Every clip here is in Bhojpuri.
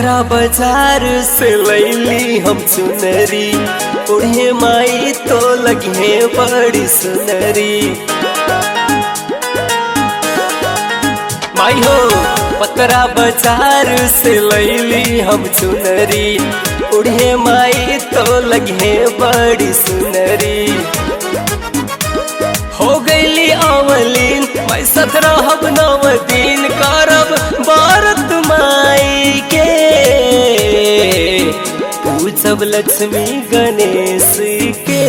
पतरा बाजार से लैली हम चुनरी, ओढ़े माई तो लगे बड़ी सुनरी। माई हो पतरा बाजार से लैली हम चुनरी, ओढ़े माई तो लगे बड़ी सुनरी। हो गईली अवलीन मैं 17 9 दिन करब व्रत माई के, पूजब लक्ष्मी गणेश के,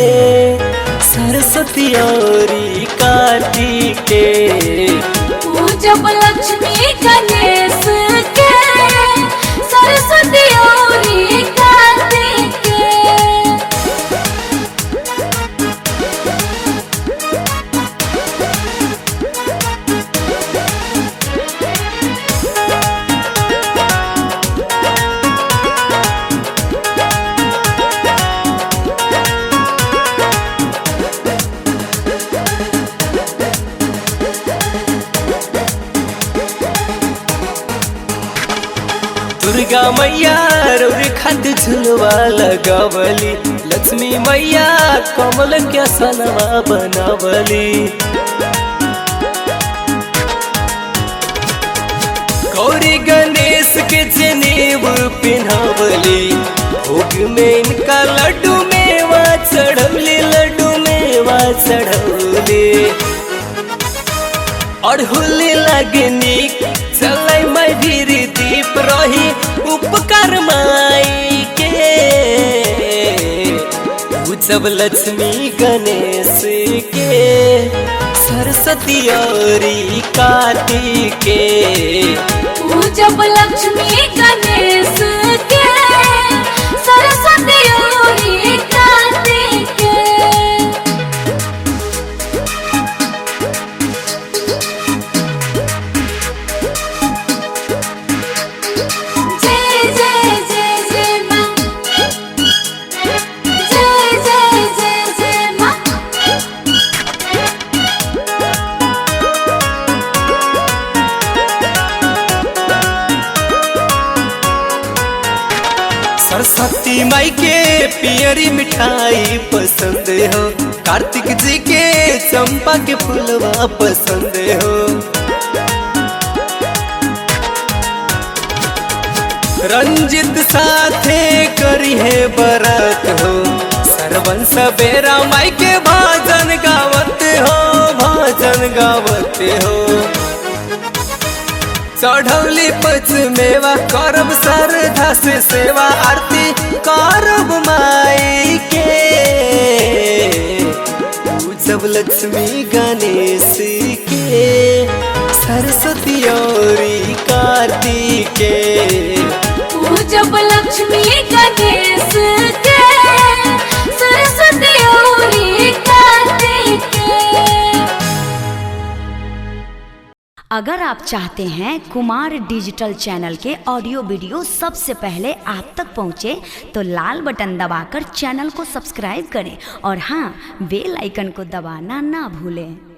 सरस्वती और कार्तिक के। पूजब लक्ष्मी गणेश के, सरस्वती और कार्तिक के। दुर्गा मैया रौरे खद झुलवा लगावली, लक्ष्मी मैया कमल के सनवा बनावली। गौरी गणेश के जनेऊ पिन्हावली, भोग में इनका लड्डू मेवा चढ़ौली, लड्डू मेवा चढ़ौली। अड़हुली लगनी चलै मैं भीरी दीप रही उपकार माई के, पूजब लक्ष्मी गणेश के, सरस्वती और कार्तिक के। पूजब लक्ष्मी गणेश के, सरस्वती और कार्तिक के। सरस्वती माई के पियरी मिठाई पसंद हो, कार्तिक जी के चंपा के फूलवा पसंद हो। रंजित साथे करी है बरत हो, सरवन सवेरा माई के भजन गावत हो, भजन गावत हो। चढ़ौली पच मेवा करब श्रद्धा से सेवा, आरती करब माई के, पूजब लक्ष्मी गणेश के, सरस्वती और कार्तिक के। पूजब लक्ष्मी गणेश के, सरस्वती और कार्तिक के। अगर आप चाहते हैं कुमार डिजिटल चैनल के ऑडियो वीडियो सबसे पहले आप तक पहुंचे तो लाल बटन दबाकर चैनल को सब्सक्राइब करें और हाँ बेल आइकन को दबाना ना भूलें।